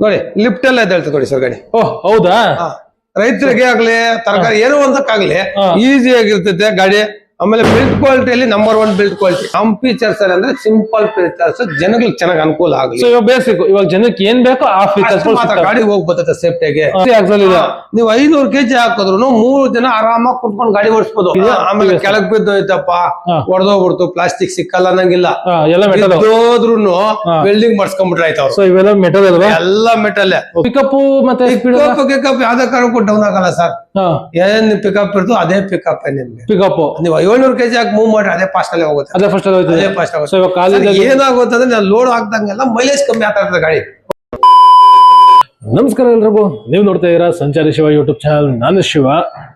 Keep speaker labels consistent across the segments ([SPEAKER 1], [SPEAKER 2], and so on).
[SPEAKER 1] ನೋಡಿ ಲಿಫ್ಟ್ ಎಲ್ಲ ಎದ್ದೇಳ್ತದೆ ನೋಡಿ ಸರ್ ಗಾಡಿ.
[SPEAKER 2] ಓಹ್ ಹೌದಾ?
[SPEAKER 1] ರೈತರಿಗೆ ಆಗ್ಲಿ ತರಕಾರಿ ಏನೋ ಒಂದಕ್ಕಾಗ್ಲಿ ಈಸಿ ಆಗಿರ್ತೈತೆ ಗಾಡಿ. ಆಮೇಲೆ ಬಿಲ್ಡ್ ಕ್ವಾಲಿಟಿಯಲ್ಲಿ ನಂಬರ್ 1 ಬಿಲ್ಡ್ ಕ್ವಾಲಿಟಿ. ನಮ್ ಫೀಚರ್ಸ್ ಅಂದ್ರೆ ಸಿಂಪಲ್ ಫೀಚರ್ಸ್, ಜನಗಳಿಗೆ ಚೆನ್ನಾಗಿ ಅನುಕೂಲ ಆಗಲಿ.
[SPEAKER 2] ಇವಾಗ ಬೇಸಿಕ್, ಇವಾಗ ಜನಕ್ಕೆ ಏನ್ ಬೇಕೋ ಆ ಫೀಚರ್ಸ್
[SPEAKER 1] ಗಾಡಿ ಹೋಗಿ ಬರ್ತದೆ ಸೇಫ್ಟಿಗೆ. ನೀವು 500 kg ಹಾಕಿದ್ರು 3 ಜನ ಆರಾಮಾಗಿ ಕುತ್ಕೊಂಡು ಗಾಡಿ ಓಡಿಸಬಹುದು. ಆಮೇಲೆ ಕೆಳಗ್ ಬಿದ್ದೋಯ್ತಪ್ಪ, ಹೊಡೆದೋಗ್ಬಿಡ್ತು, ಪ್ಲಾಸ್ಟಿಕ್ ಸಿಕ್ಕಲ್ಲ ಅನ್ನಂಗಿಲ್ಲ. ಹೋದ್ರು ವೆಲ್ಡಿಂಗ್ ಮಾಡಿಸ್ಕೊಂಡ್ಬಿಟ್ರೆ ಆಯ್ತು.
[SPEAKER 2] ಸೊ ಇವೆಲ್ಲ ಮೆಟಲ್ ಅಲ್ವಾ?
[SPEAKER 1] ಎಲ್ಲ ಮೆಟಲ್.
[SPEAKER 2] ಪಿಕಪ್ ಮತ್ತೆ
[SPEAKER 1] ಪಿಕಪ್ ಯಾವ್ದೇ ಕಾರಣಕ್ಕೂ ಡೌನ್ ಆಗಲ್ಲ ಸರ್. ಏನ್ ಪಿಕಪ್ ಇರ್ತೋ ಅದೇ ಪಿಕಪ್. ನಿಮ್ಗೆ ಪಿಕಪ್ ನೀವು 700 kg ಹಾಕಿ ಮೂವ್ ಮಾಡಿ ಅದೇ ಫಾಸ್ಟ್ ಅಲ್ಲಿ ಹೋಗುತ್ತೆ. ಅದೇ ಫಾಸ್ಟ್ ಆಗುತ್ತೆ. ಏನಾಗುತ್ತೆ ಅಂದ್ರೆ ನಾನು ಲೋಡ್ ಹಾಕ್ದಂಗೆಲ್ಲ ಮೈಲೇಜ್ ಕಮ್ಮಿ ಆಗ್ತಾ ಇರ್ತದೆ ಗಾಡಿ.
[SPEAKER 2] ನಮಸ್ಕಾರ ಎಲ್ರಿಗೂ, ನೀವು ನೋಡ್ತಾ ಇದ್ದೀರಾ ಸಂಚಾರಿ ಶಿವ ಯೂಟ್ಯೂಬ್ ಚಾನಲ್. ನಾನು ಶಿವ.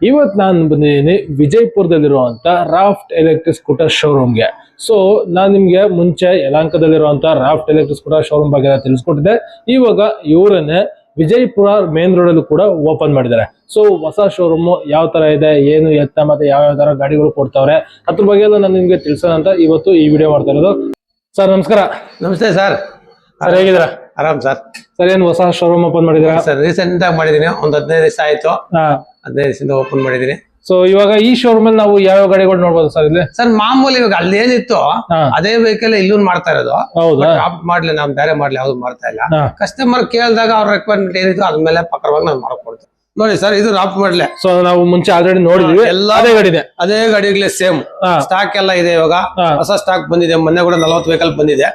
[SPEAKER 2] ಇವತ್ತು ನಾನು ಬಂದಿದ್ದೀನಿ ವಿಜಯಪುರದಲ್ಲಿರುವಂತ ರಾಫ್ಟ್ ಎಲೆಕ್ಟ್ರಿಕ್ ಸ್ಕೂಟರ್ ಶೋರೂಮ್ಗೆ. ಸೊ ನಾನು ನಿಮ್ಗೆ ಮುಂಚೆ ಯಲಹಂಕದಲ್ಲಿರುವಂತ ರಾಫ್ಟ್ ಎಲೆಕ್ಟ್ರಿಕ್ ಸ್ಕೂಟರ್ ಶೋರೂಮ್ ಬಗ್ಗೆ ತಿಳಿಸ್ಕೊಟ್ಟಿದ್ದೆ. ಇವಾಗ ಇವರನ್ನೇ ವಿಜಯಪುರ ಮೇನ್ ರೋಡ್ ಅಲ್ಲೂ ಕೂಡ ಓಪನ್ ಮಾಡಿದ್ದಾರೆ. ಸೊ ಹೊಸ ಶೋರೂಮ್ ಯಾವ ತರ ಇದೆ, ಏನು ಎತ್ತ, ಮತ್ತೆ ಯಾವ ತರ ಗಾಡಿಗಳು ಕೊಡ್ತಾವ್ರೆ, ಅದ್ರ ಬಗ್ಗೆ ಎಲ್ಲ ನಾನು ನಿಮ್ಗೆ ತಿಳಿಸೋಣ ಅಂತ ಇವತ್ತು ಈ ವಿಡಿಯೋ ಮಾಡ್ತಾ ಇರೋದು. ಸರ್ ನಮಸ್ಕಾರ.
[SPEAKER 1] ನಮಸ್ತೆ ಸರ್.
[SPEAKER 2] ಸರ್ ಹೇಗಿದ್ದೀರಾ?
[SPEAKER 1] ಆರಾಮ್ ಸರ್.
[SPEAKER 2] ಸರ್ ಏನ್ ಹೊಸ ಶೋರೂಮ್ ಓಪನ್ ಮಾಡಿದ್ದೀರಾ?
[SPEAKER 1] ಸರ್ ರೀಸೆಂಟ್ ಆಗಿ ಮಾಡಿದೀನಿ, ಒಂದು 15 ದಿವಸ ಆಯ್ತು. 15 ದಿವಸದಿಂದ ಓಪನ್ ಮಾಡಿದೀನಿ.
[SPEAKER 2] ಸೊ ಇವಾಗ ಈ ಶೋರೂಮ್ ಅಲ್ಲಿ ನಾವು ಯಾವ ಗಾಡಿಗಳು ನೋಡ್ಬೋದು ಸರ್ ಇಲ್ಲಿ?
[SPEAKER 1] ಸರ್ ಮಾಮೂಲಿ ಇವಾಗ ಅಲ್ಲಿ ಏನಿತ್ತು ಅದೇ ವೆಹಿಕಲ್ ಇಲ್ಲೂ ಮಾಡ್ತಾ ಇರೋದು. ಮಾಡ್ಲಿ ನಾವ್ ಬೇರೆ ಮಾಡ್ಲಿ ಯಾವ್ದು ಮಾಡ್ತಾ ಇಲ್ಲ. ಕಸ್ಟಮರ್ ಕೇಳಿದಾಗ ಅವ್ರ ರಿಕ್ವೈರ್ಮೆಂಟ್ ಏನಿತ್ತು ಅದ್ಮೇಲೆ ಪಕ್ಕವಾಗಿ ನಾವು ಮಾಡ್ಕೊಡ್ತೀವಿ. ನೋಡಿ ಸರ್, ಇದು ರಾಫ್ಟ್ ಮಾಡ್ಲೆ.
[SPEAKER 2] ಸೊ ನಾವು ಮುಂಚೆ ಆಲ್ರೆಡಿ ನೋಡಿದ್ವಿ, ಅದೇ ಗಾಡಿ ಇದೆ.
[SPEAKER 1] ಅದೇ ಗಾಡಿಗಳೇ ಸೇಮ್ ಸ್ಟಾಕ್ ಎಲ್ಲ ಇದೆ. ಇವಾಗ ಹೊಸ ಸ್ಟಾಕ್ ಬಂದಿದೆ. ಮೊನ್ನೆ ಕೂಡ 40 ವೆಹಿಕಲ್ ಬಂದಿದೆ.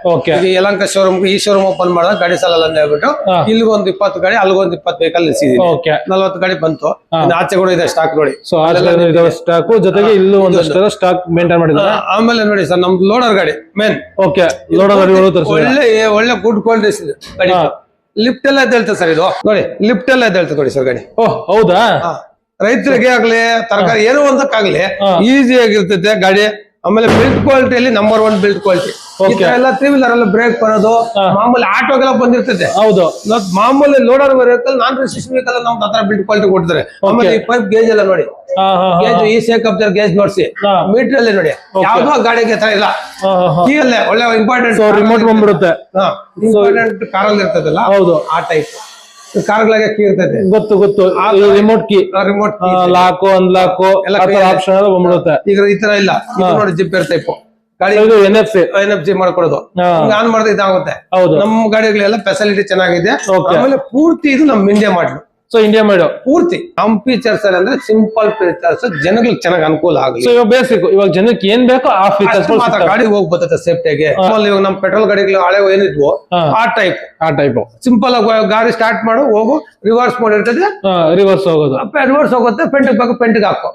[SPEAKER 1] ಯಲಹಂಕ ಶೋರೂಮ್ ಈ ಶೋರೂಮ್ ಓಪನ್ ಮಾಡಿದಾಗ ಗಾಡಿ ಸಾಲಲ್ಲ ಅಂತ ಹೇಳ್ಬಿಟ್ಟು ಇಲ್ಲಿಗೊಂದು 20 ಗಾಡಿ, ಅಲ್ಲಿಗೊಂದು 20 ವೆಹಿಕಲ್ ನಿಲ್ಸಿದೀವಿ. 40 ಗಾಡಿ ಬಂತು. ಆಚೆ ಕೂಡ ಇದೆ ಸ್ಟಾಕ್ ನೋಡಿ. ಸೊ
[SPEAKER 2] ಸ್ಟಾಕ್ ಜೊತೆಗೆ ಇಲ್ಲೂ ಒಂದಷ್ಟು ಸ್ಟಾಕ್ ಮೇಂಟೈನ್ ಮಾಡಿದ್ದಾರೆ.
[SPEAKER 1] ಆಮೇಲೆ ನೋಡಿ ಸರ್, ನಮ್ದು ಲೋಡರ್ ಗಾಡಿ ಮೇನ್.
[SPEAKER 2] ಲೋಡರ್ ಗಾಡಿಗಳು
[SPEAKER 1] ಒಳ್ಳೆ ಗುಡ್ ಕ್ವಾಲಿಟಿ ಗಾಡಿ. ಲಿಫ್ಟ್ ಎಲ್ಲ ಎದ್ದೇಳ್ತದೆ ಸರ್. ಇದು ನೋಡಿ ಲಿಫ್ಟ್ ಎಲ್ಲ ಎದ್ದೇಳ್ತದೆ ನೋಡಿ ಸರ್ ಗಾಡಿ.
[SPEAKER 2] ಓಹ್ ಹೌದಾ?
[SPEAKER 1] ರೈತರಿಗೆ ಆಗ್ಲಿ ತರಕಾರಿ ಏನೋ ಒಂದಕ್ಕಾಗ್ಲಿ ಈಸಿ ಆಗಿರ್ತೈತೆ ಗಾಡಿ. ಆಮೇಲೆ ಬಿಲ್ಡ್ ಕ್ವಾಲಿಟಿಯಲ್ಲಿ ನಂಬರ್ 1 ಬಿಲ್ಡ್ ಕ್ವಾಲಿಟಿ. ಎಲ್ಲ 3 ವೀಲರ್ ಎಲ್ಲ ಬ್ರೇಕ್ ಬರೋದು ಮಾಮೂಲಿ ಆಟೋಗೆಲ್ಲ ಬಂದಿರ್ತದೆ. ಹೌದು, ಮಾಮೂಲಿ ಲೋಡರ್ ವೆಹಿಕಲ್, ನಾನ್ ರಿಜಿಸ್ಟ್ರೇಷನ್ ವೆಹಿಕಲ್ ನಮ್ದು ಆತರ ಬಿಲ್ಡ್ ಕ್ವಾಲಿಟಿ ಕೊಡ್ತಾರೆ. ಆಮೇಲೆ ಈ ಪೈಪ್ ಗೇಜ್ ಎಲ್ಲ ನೋಡಿ, ಗೇಜ್ ಈ ಸೇಕಪ್ಚರ್ ಗೇಜ್ ನೋಡ್ಸಿ, ಮೀಟರ್ ಅಲ್ಲಿ ನೋಡಿ, ಯಾವ್ದೋ ಗಾಡಿಗೆ ತರ ಇಲ್ಲ. ಕೀ ಅಲ್ಲೇ ಒಳ್ಳೆ ಇಂಪಾರ್ಟೆಂಟ್
[SPEAKER 2] ರಿಮೋಟ್ ಬಂದ್ಬಿಡುತ್ತೆ.
[SPEAKER 1] ಇಂಪಾರ್ಟೆಂಟ್ ಕಾರಲ್ಲಿ ಇರ್ತದಲ್ಲ, ಹೌದು ಆ ಟೈಪ್ ಕಾರ್ಗಳಿಗೆ ಕೀ ಇರ್ತದೆ.
[SPEAKER 2] ಗೊತ್ತು ರಿಮೋಟ್ ಕೀ, ಲಾಕು ಅನ್ಲಾಕು ಎಲ್ಲ ಆಪ್ಷನ್ ಎಲ್ಲ ಬಂದ್ಬಿಡುತ್ತೆ. ಈಗ
[SPEAKER 1] ಈ ತರ ಇಲ್ಲ. ನೋಡಿ ಜಿಪ್ಪರ್ ಟೈಪ್ ಗಾಡಿ, NFC ಮಾಡ್ಕೊಡೋದು. ಆನ್ ಮಾಡಿದ್ರೆ ಇದಾಗುತ್ತೆ. ನಮ್ಮ ಗಾಡಿಗಳೆಲ್ಲ ಫೆಸಿಲಿಟಿ ಚೆನ್ನಾಗಿದೆ. ಆಮೇಲೆ ಪೂರ್ತಿ ಇದು ನಮ್ ಇಂಡಿಯಾ ಮಾಡಲು.
[SPEAKER 2] ಸೊ ಇಂಡಿಯಾ ಮೇಡ್
[SPEAKER 1] ಪೂರ್ತಿ ನಮ್ ಫೀಚರ್ಸ್ ಅಂದ್ರೆ ಸಿಂಪಲ್ ಫೀಚರ್ಸ್, ಜನಗಳಿಗೆ ಚೆನ್ನಾಗಿ ಅನುಕೂಲ ಆಗಲಿ.
[SPEAKER 2] ಸೊ ಇವಾಗ ಬೇಸಿಕ್, ಇವಾಗ ಜನಕ್ಕೆ ಏನ್ ಬೇಕೋ ಆ ಫೀಚರ್ಸ್
[SPEAKER 1] ಗಾಡಿ ಹೋಗಿ ಬರ್ತದೆ ಸೇಫ್ಟಿಗೆ. ಇವಾಗ ನಮ್ ಪೆಟ್ರೋಲ್ ಗಾಡಿಗಳು ಹಳೆ ಏನಿದ್ವು ಆ ಟೈಪ್ ಸಿಂಪಲ್ ಆಗಿ ಗಾಡಿ ಸ್ಟಾರ್ಟ್ ಮಾಡು, ಹೋಗು, ರಿವರ್ಸ್ ಮೋಡ್ ಇರ್ತದೆ,
[SPEAKER 2] ರಿವರ್ಸ್ ಹೋಗೋದು,
[SPEAKER 1] ರಿವರ್ಸ್ ಹೋಗುತ್ತೆ, ಪೆಂಟಿಗೆ ಬೇಕು ಪೆಂಟಿಗೆ ಹಾಕೋ.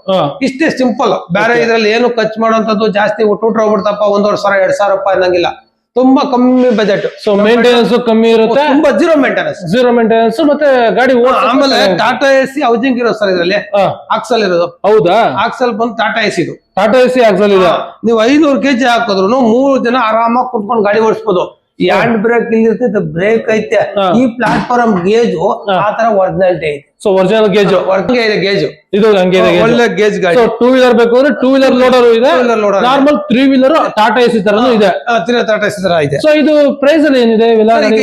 [SPEAKER 1] ಇಷ್ಟೇ ಸಿಂಪಲ್. ಬೇರೆ ಇದ್ರಲ್ಲಿ ಏನು ಖರ್ಚು ಮಾಡುವಂತದ್ದು ಜಾಸ್ತಿ ಟೂಟ್ರ್ ಹೋಗ್ಬಿಡ್ತಪ್ಪ 1,500 2,000 ರೂಪಾಯಿ ಅನ್ನಂಗಿಲ್ಲ. ತುಂಬಾ ಕಮ್ಮಿ ಬಜೆಟ್.
[SPEAKER 2] ಸೊ ಮೇಂಟೆನೆನ್ಸ್ ಕಮ್ಮಿ ಇರುತ್ತೆ,
[SPEAKER 1] ತುಂಬಾ ಝೀರೋ ಮೇಂಟೆನೆನ್ಸ್.
[SPEAKER 2] ಮತ್ತೆ ಗಾಡಿ
[SPEAKER 1] ಆಮೇಲೆ ಟಾಟಾ AC ಹೌಸಿಂಗ್ ಇರೋದು ಸರ್ ಇದ್ರಲ್ಲಿ. ಆಕ್ಸಲ್ ಇರೋದು. ಹೌದಾ? ಆಕ್ಸಲ್ ಬಂದು ಟಾಟಾ AC ಇದು.
[SPEAKER 2] ಟಾಟಾ AC ಆಕ್ಸಲ್ ಇದೆ.
[SPEAKER 1] ನೀವು 500 kg ಹಾಕಿದ್ರು 3 ಜನ ಆರಾಮಾಗಿ ಕುತ್ಕೊಂಡು ಗಾಡಿ ಓಡಿಸಬಹುದು. ಈ ಹ್ಯಾಂಡ್ ಬ್ರೇಕ್ ಇಲ್ಲಿರ್ತೈತೆ, ಬ್ರೇಕ್ ಐತೆ. ಈ ಪ್ಲಾಟ್ಫಾರ್ಮ್ ಗೇಜ್ ಆ ತರ ಒರಿಜಿನಾಲಿಟಿ ಐತೆ.
[SPEAKER 2] ಸೊ ಒರಿಜಿನಲ್ ಗೇಜ್
[SPEAKER 1] ಗೇಜ್
[SPEAKER 2] ಇದು ಹಂಗೆ
[SPEAKER 1] ಒಳ್ಳೆ ಗೇಜ್ ಗಾಡಿ.
[SPEAKER 2] 2 ವೀಲರ್ ಬೇಕು ಅಂದ್ರೆ 2 ವೀಲರ್ ಲೋಡರ್ ಇದೆ, ನಾರ್ಮಲ್ 3 ವೀಲರ್ ಟಾಟಾ AC ತರನು ಇದೆ.
[SPEAKER 1] ಟಾಟಾ AC ತರ ಇದೆ.
[SPEAKER 2] ಸೊ ಇದು ಪ್ರೈಸ್ ಅಲ್ಲಿ ಏನಿದೆ?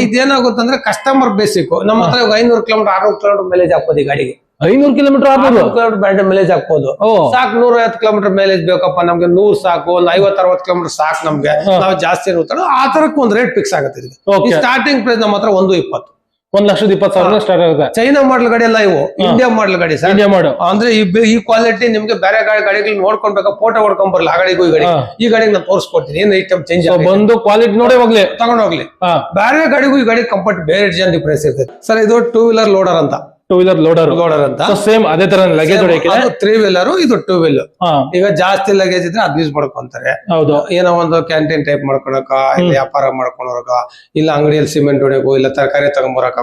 [SPEAKER 1] ಇದೇನಾಗುತ್ತೆ ಅಂದ್ರೆ ಕಸ್ಟಮರ್ ಬೇಸಿಕ್. ನಮ್ಮ ಹತ್ರ 500 ಕಿಲೋಮೀಟರ್ 600 ಕಿಲೋಮೀಟರ್ ಮೈಲೇಜ್ ಹಾಕೋದು ಈ ಗಾಡಿಗೆ.
[SPEAKER 2] 500 ಕಿಲೋಮೀಟರ್ 600
[SPEAKER 1] ಕಿಲೋಮೀಟರ್ ಬ್ಯಾಟರಿ ಮೈಲೇಜ್ ಹಾಕ್ಬೋದು. ಸಾಕು 150 ಕಿಲೋಮೀಟರ್ ಮೈಲೇಜ್ ಬೇಕಪ್ಪ ನಮ್ಗೆ, 100 ಸಾಕು, ಒಂದು 50-60 ಕಿಲೋಮೀಟರ್ ಸಾಕು ನಮ್ಗೆ, ನಾವು ಜಾಸ್ತಿ ನೋಡ್ತಾರೋ ಆ ತರಕ್ಕೆ ಒಂದು ರೇಟ್ ಫಿಕ್ಸ್ ಆಗುತ್ತೆ. ಇದಕ್ಕೆ ಸ್ಟಾರ್ಟಿಂಗ್ ಪ್ರೈಸ್ ನಮ್ಮ ಹತ್ರ 1,20,000
[SPEAKER 2] 1,20,000 ಸ್ಟಾರ್ಟ್ ಆಗುತ್ತೆ.
[SPEAKER 1] ಚೈನಾ ಮಾಡಲ್ ಗಾಡಿ ಎಲ್ಲ ಇವು, ಇಂಡಿಯಾ ಮಾಡಲ್ ಗಾಡಿ ಸರ್. ಇಂಡಿಯಾ ಮಾಡಲ್ ಅಂದ್ರೆ ಈ ಕ್ವಾಲಿಟಿ ನಿಮ್ಗೆ ಬೇರೆ ಗಾಡಿಗಳು ನೋಡ್ಕೊಂಡ್ಬೇಕಾ, ಫೋಟೋ ಹೊಡ್ಕೊಂಡ್ ಬರಲ್ಲ. ಆ ಗಾಡಿಗೂ ಈ ಗಾಡಿಗೆ ನಾನು ತೋರಿಸ್ಕೊಡ್ತೀನಿ ಏನ್ ಐಟಮ್ ಚೇಂಜ್
[SPEAKER 2] ಬಂದು ಕ್ವಾಲಿಟಿ ನೋಡಿ ಹೋಗ್ಲಿ,
[SPEAKER 1] ತಗೊಂಡೋಗ್ಲಿ. ಬೇರೆ ಗಾಡಿಗೂ ಈ ಗಾಡಿ ಕಂಫರ್ಟ್ ಬೇರೆ ಡಿಸೈನ್ ಡಿಫರೆನ್ಸ್ ಇರ್ತದೆ ಸರ್. ಇದು 2 ವೀಲರ್ ಲೋಡರ್ ಅಂತ.
[SPEAKER 2] 2 ವೀಲರ್ ಲೋಡರ್ ಅಂತ ಸೇಮ್ ಅದೇ ತರ ಲಗೇಜ್ ಹೊಡೆಯಕ್ಕೆ. 3
[SPEAKER 1] ವೀಲರ್, ಇದು 2 ವೀಲ್. ಈಗ ಜಾಸ್ತಿ ಲಗೇಜ್ ಇದ್ರೆ ಅದ್ ಯೂಸ್ ಮಾಡ್ಕೊಂತಾರೆ. ಹೌದು, ಏನೋ ಒಂದು ಕ್ಯಾಂಟೀನ್ ಟೈಪ್ ಮಾಡ್ಕೊಳಕ, ಇಲ್ಲ ವ್ಯಾಪಾರ ಮಾಡ್ಕೊಳಕ, ಇಲ್ಲ ಅಂಗಡಿಯಲ್ಲಿ ಸಿಮೆಂಟ್ ಹೊಡೆಯಕೋ, ಇಲ್ಲ ತರಕಾರಿ ತಗೊಂಬರಕ,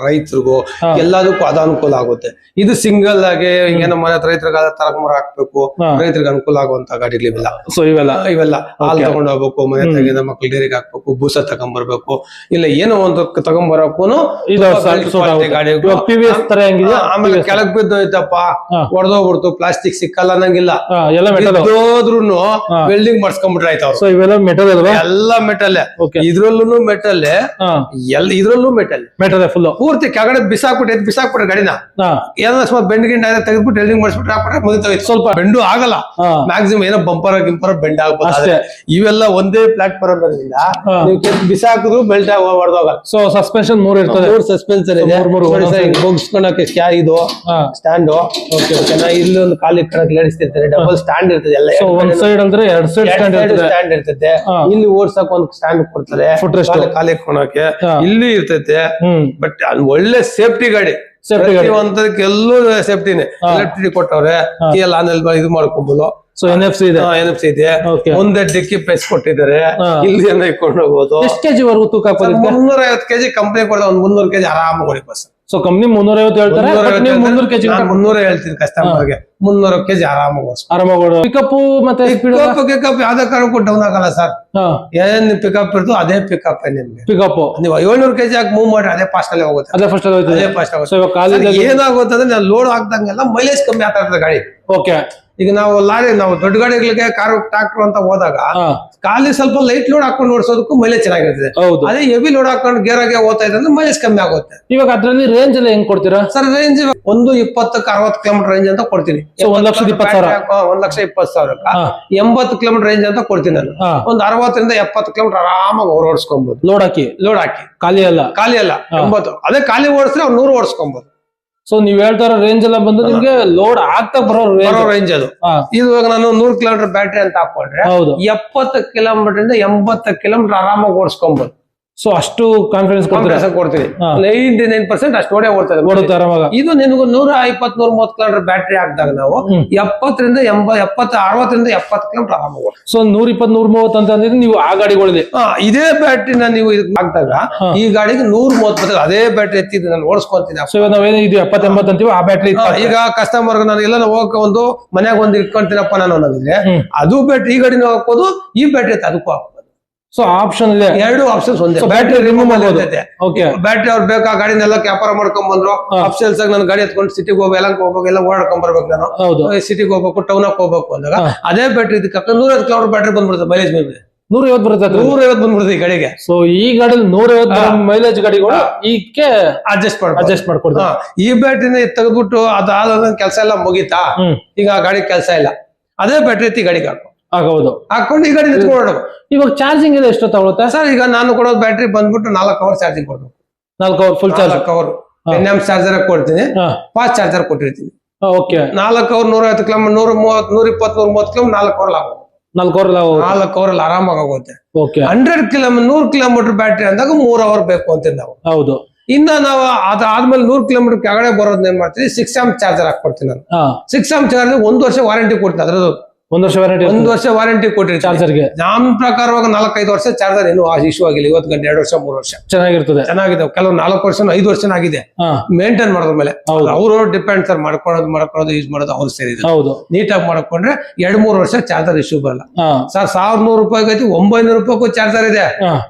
[SPEAKER 1] ರೈತರಿಗೂ ಎಲ್ಲದಕ್ಕೂ ಅದು ಅನುಕೂಲ ಆಗುತ್ತೆ. ಇದು ಸಿಂಗಲ್ ಆಗಿ ಏನೋ ಮನೆ ರೈತರಿಗೆ ತಗೊಂಬರ ಹಾಕ್ಬೇಕು, ರೈತರಿಗೆ ಅನುಕೂಲ ಆಗುವಂತ ಗಾಡಿಗಳಿವೆಲ್ಲ. ಸೊ ಇವೆಲ್ಲ ಹಾಲು ತಗೊಂಡ್ ಹೋಗ್ಬೇಕು, ಮನೆ ತಗಿದ ಮಕ್ಳು ಡೈರಿಗೆ ಹಾಕ್ಬೇಕು, ಬೂಸ ತಗೊಂಡ್ಬರ್ಬೇಕು, ಇಲ್ಲ ಏನೋ ಒಂದು ತಗೊಂಬರಕ್ಕೂ ಗಾಡಿ.
[SPEAKER 2] ತರ ಹೆಂಗಿದ್ಯಾ
[SPEAKER 1] ಆಮೇಲೆ ಕೆಳಗ್ ಬಿದ್ದೋಯ್ತಪ್ಪ ಹೊಡೆದೋಗ್ಬಿಡ್ತು ಪ್ಲಾಸ್ಟಿಕ್ ಸಿಕ್ಕಲ್ಲ ಅನ್ನಂಗಿಲ್ಲ
[SPEAKER 2] ಎಲ್ಲ ಮೆಟಲ್
[SPEAKER 1] ಹೋದ್ರುನು ವೆಲ್ಡಿಂಗ್ ಮಾಡ್ಸ್ಕೊಂಡ್ಬಿಟ್ರೆ ಆಯ್ತು ಅವ್ರು.
[SPEAKER 2] ಸೊ ಇವೆಲ್ಲ ಮೆಟಲ್ ಅಲ್ವಾ
[SPEAKER 1] ಎಲ್ಲ ಮೆಟಲ್ ಇದ್ರಲ್ಲೂ ಮೆಟಲ್ ಇದ್ರಲ್ಲೂ ಮೆಟಲ್
[SPEAKER 2] ಫುಲ್
[SPEAKER 1] ಪೂರ್ತಿ ಕೆಳಗಡೆ ಬಿಸಾಕ್ಬಿಟ್ರೆ ಗಾಡಿನ ಏನೋ ಸ್ವಲ್ಪ ಬೆಂಡ್ ಗಿಂಡ್ ತೆಗೆದ್ಬಿಟ್ಟು ವೆಲ್ಡಿಂಗ್ ಮಾಡಿಸ್ಬಿಟ್ರೆ ಹಾಕ್ಬಿಟ್ರೆ ಮುಗಿತೋಯ್ತು. ಸ್ವಲ್ಪ ಬೆಂಡು ಆಗಲ್ಲ ಮ್ಯಾಕ್ಸಿಮಮ್ ಏನೋ ಬಂಪರ್ ಬೆಂಡ್ ಆಗ್ಬೋದು. ಇವೆಲ್ಲ ಒಂದೇ ಪ್ಲಾಟ್ಫಾರ್ಮ್ ಇರೋದ್ರಿಂದ ನೀವು ಬಿಸಾಕಿದ್ರು ಬೆಲ್ಟ್ ಹೊಡೆದೋಗಲ್ಲ.
[SPEAKER 2] ಸೊ ಸಸ್ಪೆನ್ಷನ್ 3 ಇರ್ತದೆ,
[SPEAKER 1] 3 ಸಸ್ಪೆನ್ಸರ್ ಇದೆ. ಬೊಗ್ಸ್ಕೊಳಕ್ಕೆ ಇದು ಸ್ಟ್ಯಾಂಡ್ ಇಲ್ಲಿ ಒಂದು ಕಾಲು ಇಟ್ಕೊಳಕ್ಕೆ ಲೇಡೀಸ್ ಇರ್ತಾರೆ, ಡಬಲ್ ಸ್ಟ್ಯಾಂಡ್ ಇರ್ತದೆ. ಎಲ್ಲ
[SPEAKER 2] ಒಂದ್ ಸೈಡ್ ಅಂದ್ರೆ 2 ಸೈಡ್
[SPEAKER 1] ಸ್ಟ್ಯಾಂಡ್ ಇರ್ತದೆ. ಇಲ್ಲಿ ಓಡ್ಸಕ್ ಒಂದು ಸ್ಟ್ಯಾಂಡ್ ಕೊಡ್ತಾರೆ, ಕಾಲು ಇಟ್ಕೊಳಕ್ಕೆ ಇಲ್ಲಿ ಇರ್ತೈತೆ. ಬಟ್ ಅದು ಒಳ್ಳೆ ಸೇಫ್ಟಿ ಗಾಡಿ, ಎಲ್ಲೂ ಸೇಫ್ಟಿನೇ. ಎಲೆಕ್ಟ್ರಿಕ್ ಕೊಟ್ಟವ್ರೆ, ಎಲ್ಲ ಇದು ಮಾಡ್ಕೊಬೋದು.
[SPEAKER 2] ಸೊ NFC ಇದೆ,
[SPEAKER 1] NFC ಇದೆ. ಮುಂದೆ ಡಿಕ್ಕಿ ಪ್ರೆಸ್ ಕೊಟ್ಟಿದ್ದಾರೆ, ಇಲ್ಲಿ ಏನೋ ಇಟ್ಕೊಂಡು ಹೋಗ್ಬೋದು.
[SPEAKER 2] ಎಷ್ಟು ಕೆಜಿ ವರೆಗೂ ತೂಕ
[SPEAKER 1] 350 ಕೆಜಿ ಕಂಪ್ನಿ ಕೊಡ, ಒಂದು 300 ಕೆಜಿ ಆರಾಮಾಗಿ ಹೊಡಿ ಬಸ್.
[SPEAKER 2] ಸೊ ಕಂಪ್ನಿ 350 ಹೇಳ್ತಾರೆ, 300 ಕೆಜಿ
[SPEAKER 1] 300 ಹೇಳ್ತೀನಿ ಕಸ್ಟಮರ್ಗೆ. 300 ಕೆಜಿ ಆರಾಮಾಗಿ
[SPEAKER 2] ಪಿಕಪ್ ಮತ್ತೆ
[SPEAKER 1] ಪಿಕಪ್ ಯಾವ್ದೇ ಕಾರಣಕ್ಕೂ ಡೌನ್ ಆಗಲ್ಲ ಸರ್. ಏನ್ ಪಿಕಪ್ ಇರ್ತೋ ಅದೇ ಪಿಕಪ್ ನಿಮ್ಗೆ.
[SPEAKER 2] ಪಿಕಪ್ ನೀವು
[SPEAKER 1] 700 ಕೆಜಿ ಹಾಕಿ ಮೂವ್ ಮಾಡ್ರಿ, ಅದೇ ಫಾಸ್ಟ್ ಅಲ್ಲೇ ಹೋಗುತ್ತೆ.
[SPEAKER 2] ಅದೇ ಫಸ್ಟ್ ಆಗುತ್ತೆ.
[SPEAKER 1] ಏನಾಗುತ್ತೆ ಅಂದ್ರೆ ನಾವು ಲೋಡ್ ಹಾಕ್ದಂಗೆಲ್ಲ ಮೈಲೇಜ್ ಕಮ್ಮಿ ಆಗ್ತಾ ಇರ್ತದೆ ಗಾಡಿ.
[SPEAKER 2] ಓಕೆ,
[SPEAKER 1] ಈಗ ನಾವು ದೊಡ್ಡ ಗಾಡಿಗಳಿಗೆ ಕಾರು ಟ್ರಾಕ್ಟರ್ ಅಂತ ಹೋದಾಗ ಖಾಲಿ ಸ್ವಲ್ಪ ಲೈಟ್ ಲೋಡ್ ಹಾಕೊಂಡು ಓಡಿಸೋದಕ್ಕೂ ಮೈಲೇಜ್ ಚೆನ್ನಾಗಿರ್ತದೆ. ಅದೇ ಹೆವಿ ಲೋಡ್ ಹಾಕೊಂಡು ಗೇರ್ ಆಗಿ ಹೋಗ್ತಾ ಇದ್ರೆ ಮೈಲೇಜ್ ಕಮ್ಮಿ ಆಗುತ್ತೆ.
[SPEAKER 2] ಇವಾಗ ಅದ್ರಲ್ಲಿ ರೇಂಜ್ ಎಲ್ಲ ಹೆಂಗ್ ಕೊಡ್ತೀರಾ
[SPEAKER 1] ಸರ್? ರೇಂಜ್ 120ಕ್ಕೆ 60 ಕಿಲೋಮೀಟರ್ ರೇಂಜ್ ಅಂತ ಕೊಡ್ತೀನಿ.
[SPEAKER 2] 1,20,000
[SPEAKER 1] 1,20,000 80 ಕಿಲೋಮೀಟರ್ ರೇಂಜ್ ಅಂತ ಕೊಡ್ತೀನಿ ನಾನು. ಒಂದು 60ರಿಂದ 70 ಕಿಲೋಮೀಟರ್ ಆರಾಮಾಗಿ ಅವ್ರು ಓಡಿಸ್ಕೊಬಹುದು. ಲೋಡ್ ಹಾಕಿ ಖಾಲಿ ಅಲ್ಲ 80. ಅದೇ ಖಾಲಿ ಓಡಿಸಿದ್ರೆ ಅವ್ರು 100 ಓಡಿಸ್ಕೊಬಹುದು.
[SPEAKER 2] ಸೊ ನೀವ್ ಹೇಳ್ತಾರ ರೇಂಜ್ ಎಲ್ಲ ಬಂದು ನಿಮ್ಗೆ ಲೋಡ್ ಆಗ್ತಾ ಬರೋ
[SPEAKER 1] ರೇಂಜ್ ಅದು. ಇದು ಇವಾಗ ನಾನು 100 ಕಿಲೋಮೀಟರ್ ಬ್ಯಾಟ್ರಿ ಅಂತ ಹಾಕೊಂಡ್ರೆ 70 ಕಿಲೋಮೀಟರ್ ಇಂದ 80 ಕಿಲೋಮೀಟರ್ ಆರಾಮಾಗಿ ಓಡಿಸ್ಕೊಬಹುದು.
[SPEAKER 2] ಸೊ ಅಷ್ಟು ಕಾನ್ಫಿಡೆನ್ಸ್
[SPEAKER 1] ಕೊಡ್ತೀನಿ. 99% ಅಷ್ಟು ಓಡುತ್ತೆ ಆರಾಮಾಗ. ಇದು ನಿನ್ಗೂ 120, 130 ಕಿಲೋಮೀಟರ್ ಬ್ಯಾಟ್ರಿ ಹಾಕಿದಾಗ ನಾವು 70ರಿಂದ 60ರಿಂದ 70 ಕಿಲೋಮೀಟರ್ ಆರಾಮಾಗಿ ಓಡುತ್ತೆ.
[SPEAKER 2] ಸೊ 120, 130 ಅಂತ ಅಂದ್ರೆ ನೀವು ಆ ಗಾಡಿಗಳಿದೆ.
[SPEAKER 1] ಇದೇ ಬ್ಯಾಟ್ರಿನ ನೀವು ಇದಕ್ಕೆ ಹಾಕಿದಾಗ ಈ ಗಾಡಿಗೆ 130 ಅದೇ ಬ್ಯಾಟ್ರಿ ಎತ್ತಿದ್ದು ನಾನು ಓಡಿಸ್ಕೊಂತೀನಿ.
[SPEAKER 2] ಸೊ ನಾವೇನು ಇದು 70, 80 ಅಂತೀವಿ, ಆ ಬ್ಯಾಟ್ರಿ
[SPEAKER 1] ಈಗ ಕಸ್ಟಮರ್ ನಾನು ಎಲ್ಲ ಹೋಗಕ್ಕೆ ಒಂದು ಮನ್ಯಾಗ ಒಂದು ಇಟ್ಕೊಂತೀನಪ್ಪ ನಾನು ಅನ್ನೋದಿದ್ರೆ ಅದು ಬ್ಯಾಟ್ರಿ ಈ ಗಾಡಿನೂ ಹಾಕ್ಬೋದು, ಈ ಬ್ಯಾಟ್ರಿ ಅದಕ್ಕೂ ಹಾಕ್ಬೋದು.
[SPEAKER 2] ಸೊ ಆಪ್ಷನ್ ಇದೆ,
[SPEAKER 1] 2 ಆಪ್ಷನ್ಸ್ ಒಂದೇ. ಬ್ಯಾಟ್ರಿ ರಿಮೂವ್ ಮಾಡ್ಬೋದು. ಬ್ಯಾಟ್ರಿ ಅವ್ರು ಬೇಕಾ ಗಾಡಿನೆಲ್ಲ ವ್ಯಾಪಾರ ಮಾಡ್ಕೊಂಡ್ ಬಂದ್ರು, ಅಫ್ಸೆಲ್ಸ್ ಆಗಿ ನಾನು ಗಾಡಿ ಎತ್ಕೊಂಡು ಸಿಟಿಗೆ ಹೋಗ್ಬೇಕು, ಎಲ್ಲ ಓಡಾಡ್ಕೊಂಡ್ ಬರ್ಬೇಕು. ನಾನು ಸಿಟಿಗೆ ಹೋಗ್ಬೇಕು, ಟೌನ್ ಹೋಗ್ಬೇಕು ಅಂದಾಗ ಅದೇ ಬ್ಯಾಟ್ರಿ ಇದಕ್ಕೆ 150 ಕಿಲೋಮೀಟರ್ ಬ್ಯಾಟ್ರಿ ಬಂದ್ಬಿಡುತ್ತೆ. ಮೈಲೇಜ್ ಮೇಲೆ
[SPEAKER 2] 150 ಬರುತ್ತೆ,
[SPEAKER 1] 150 ಬಂದ್ಬಿಡುತ್ತೆ ಈ ಗಾಡಿಗೆ.
[SPEAKER 2] ಸೊ ಈ ಗಾಡಿಯಲ್ಲಿ 150 ಮೈಲೇಜ್ ಗಾಡಿಗಳು ಈಕೆ
[SPEAKER 1] ಅಡ್ಜಸ್ಟ್
[SPEAKER 2] ಮಾಡ್ಕೊಡ್ತಾರೆ.
[SPEAKER 1] ಈ ಬ್ಯಾಟ್ರಿನ ತೆಗೆದ್ಬಿಟ್ಟು ಅದಾದ ಕೆಲಸ ಎಲ್ಲ ಮುಗೀತಾ, ಈಗ ಆ ಗಾಡಿ ಕೆಲಸ ಇಲ್ಲ, ಅದೇ ಬ್ಯಾಟ್ರಿ ಎತ್ತಿ ಗಾಡಿಗೆ ಹಾಕೊಂಡು ಈ ಗಾಡಿ ನಿಂತ್ಕೊಂಡು.
[SPEAKER 2] ಇವಾಗ ಚಾರ್ಜಿಂಗ್ ಇದೆ ಎಷ್ಟು ತಗೊಳುತ್ತೆ
[SPEAKER 1] ಸರ್? ಈಗ ನಾನು ಕೊಡೋದು ಬ್ಯಾಟ್ರಿ ಬಂದ್ಬಿಟ್ಟು 4 ಅವರ್ ಚಾರ್ಜಿಂಗ್ ಕೊಡ್ಬೇಕು.
[SPEAKER 2] 4 hour full charge.
[SPEAKER 1] 4 hour NM charger ಕೊಡ್ತೀನಿ, ಫಾಸ್ಟ್ ಚಾರ್ಜರ್ ಕೊಟ್ಟಿರ್ತೀನಿ.
[SPEAKER 2] 4
[SPEAKER 1] ಅವರ್ 150 ಕಿಲೋಮೀಟರ್, 120, 130 ಕಿಲೋಮೀಟರ್ 4 ಅವರ್ ಆಗುತ್ತೆ. 4 ಅವರ್ ಆರಾಮಾಗಿ ಆಗುತ್ತೆ. 100 ಕಿಲೋಮೀಟರ್ 100 ಕಿಲೋಮೀಟರ್ ಬ್ಯಾಟ್ರಿ ಅಂದಾಗ 3 ಅವರ್ ಬೇಕು ಅಂತೀವಿ ನಾವು.
[SPEAKER 2] ಹೌದು.
[SPEAKER 1] ಇನ್ನ ನಾವು ಅದಾದ್ಮೇಲೆ 100 ಕಿಲೋಮೀಟರ್ ಕೆಳಗಡೆ ಬರೋದ್ ಏನ್ ಮಾಡ್ತೀವಿ, 6 amp ಚಾರ್ಜರ್ ಹಾಕೊಡ್ತೀನಿ ನಾನು. 6 amp ಚಾರ್ಜರ್ 1 ವರ್ಷ ವಾರಂಟಿ ಕೊಡ್ತೀನಿ. ಅದ್ರದ್ದು
[SPEAKER 2] 1 ವರ್ಷ ವಾರಂಟಿ
[SPEAKER 1] ಕೊಟ್ಟಿರಿ ಚಾರ್ಜರ್ಗೆ. ನಮ್ಮ ಪ್ರಕಾರವಾಗಿ 4-5 ವರ್ಷ ಚಾರ್ಜರ್ ಇನ್ನೂ ಇಶ್ಯೂ ಆಗಿಲ್ಲ. ಇವತ್ತು ಗಂಟೆ 2 ವರ್ಷ 3 ವರ್ಷ ಚೆನ್ನಾಗಿದೆ. ಕೆಲವು 4 ವರ್ಷ 5 ವರ್ಷ ಆಗಿದೆ. ಮೇಂಟೈನ್ ಮಾಡೋದ್ರ ಮೇಲೆ ಅವರು ಡಿಪೆಂಡ್ ಸರ್. ಮಾಡ್ಕೊಳ್ಳೋದು ಯೂಸ್ ಮಾಡೋದು ಅವ್ರು ಸೇರಿ. ನೀಟಾಗಿ ಮಾಡ್ಕೊಂಡ್ರೆ 2-3 ವರ್ಷ ಚಾರ್ಜರ್ ಇಶ್ಯೂ ಬರಲ್ಲ ಸರ್. 1,100 ರೂಪಾಯಿ ಐತಿ, 900 ರೂಪಾಯಿಗೂ ಚಾರ್ಜರ್ ಇದೆ.